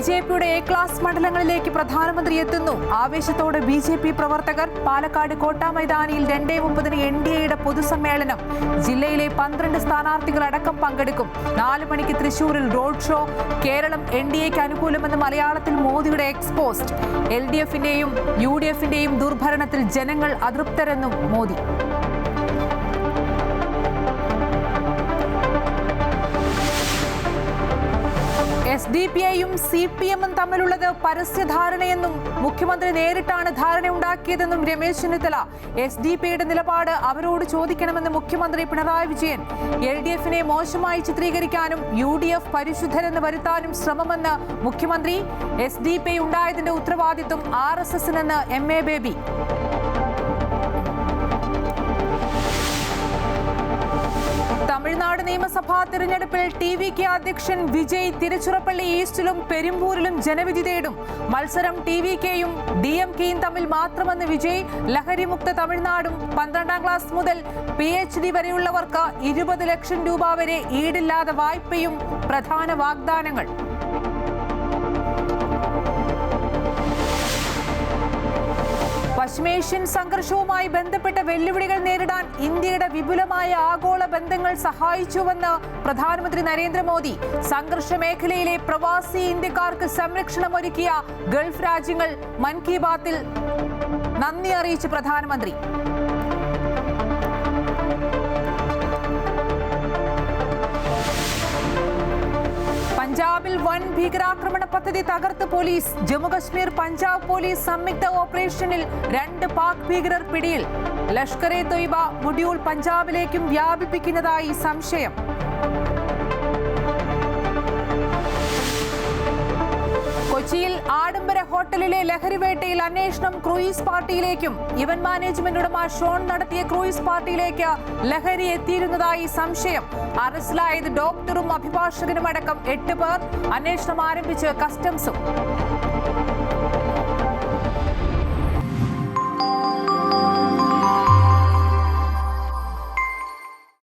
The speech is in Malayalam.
ബിജെപിയുടെ എ ക്ലാസ് മണ്ഡലങ്ങളിലേക്ക് പ്രധാനമന്ത്രി എത്തുന്നു. ആവേശത്തോടെ ബിജെപി പ്രവർത്തകർ. പാലക്കാട് കോട്ട മൈതാനിയിൽ 2:30 NDAയുടെ പൊതുസമ്മേളനം. ജില്ലയിലെ 12 സ്ഥാനാർത്ഥികൾ അടക്കം പങ്കെടുക്കും. 4 മണിക്ക് തൃശൂരിൽ റോഡ് ഷോ. കേരളം NDAയ്ക്ക് അനുകൂലമെന്ന് മലയാളത്തിൽ മോദിയുടെ എക്സ്പോസ്റ്റ്. LDFന്റെയും UDFന്റെയും ദുർഭരണത്തിൽ ജനങ്ങൾ അതൃപ്തരെന്നും മോദി. SDPIയും CPMും തമ്മിലുള്ളത് പരസ്യധാരണയെന്നും മുഖ്യമന്ത്രി നേരിട്ടാണ് ധാരണയുണ്ടാക്കിയതെന്നും രമേശ് ചെന്നിത്തല. SDPIയുടെ നിലപാട് അവരോട് ചോദിക്കണമെന്ന് മുഖ്യമന്ത്രി പിണറായി വിജയൻ. LDFനെ മോശമായി ചിത്രീകരിക്കാനും UDF പരിശുദ്ധരെന്ന് വരുത്താനും ശ്രമമെന്ന് മുഖ്യമന്ത്രി. SDPI ഉണ്ടായതിന്റെ ഉത്തരവാദിത്വം RSSനെന്ന് MA ബേബി. തമിഴ്നാട് നിയമസഭാ തിരഞ്ഞെടുപ്പിൽ TVK അധ്യക്ഷൻ വിജയ് തിരുച്ചിറപ്പള്ളി ഈസ്റ്റിലും പെരുമ്പൂരിലും ജനവിധി തേടും. മത്സരം TVKയും DMKയും തമ്മിൽ മാത്രമെന്ന് വിജയ്. ലഹരിമുക്ത തമിഴ്നാടും 12ാം ക്ലാസ് മുതൽ PhD വരെയുള്ളവർക്ക് 20 ലക്ഷം രൂപ വരെ ഈടില്ലാതെ വായ്പയും പ്രധാന വാഗ്ദാനങ്ങൾ. പശ്ചിമേഷ്യൻ സംഘർഷവുമായി ബന്ധപ്പെട്ട വെല്ലുവിളികൾ നേരിടാൻ ഇന്ത്യയുടെ വിപുലമായ ആഗോള ബന്ധങ്ങൾ സഹായിച്ചുവെന്ന് പ്രധാനമന്ത്രി നരേന്ദ്രമോദി. സംഘർഷ മേഖലയിലെ പ്രവാസി ഇന്ത്യക്കാർക്ക് സംരക്ഷണമൊരുക്കിയ ഗൾഫ് രാജ്യങ്ങൾ മൻ കി ബാത്തിൽ നന്ദി അറിയിച്ച് പ്രധാനമന്ത്രി. പഞ്ചാബിൽ വൻ ഭീകരാക്രമണ പദ്ധതി തകർത്ത് പോലീസ്. ജമ്മുകശ്മീർ പഞ്ചാബ് പോലീസ് സംയുക്ത ഓപ്പറേഷനിൽ 2 പാക് ഭീകരർ പിടിയിൽ. ലഷ്കർ-e തൊയ്ബ മൊഡ്യൂൾ പഞ്ചാബിലേക്കും വ്യാപിപ്പിക്കുന്നതായി സംശയം. കൊച്ചിയിൽ ആഡംബര ഹോട്ടലിലെ ലഹരിവേട്ടയിൽ അന്വേഷണം ക്രൂയിസ് പാർട്ടിയിലേക്കും. ഇവന്റ് മാനേജ്മെന്റ് ഉടമ ഷോൺ നടത്തിയ ക്രൂയിസ് പാർട്ടിയിലേക്ക് ലഹരി എത്തിയിരുന്നതായി സംശയം. അറസ്റ്റിലായത് ഡോക്ടറും അഭിഭാഷകനും അടക്കം 8 പേർ. അന്വേഷണം ആരംഭിച്ച് കസ്റ്റംസും.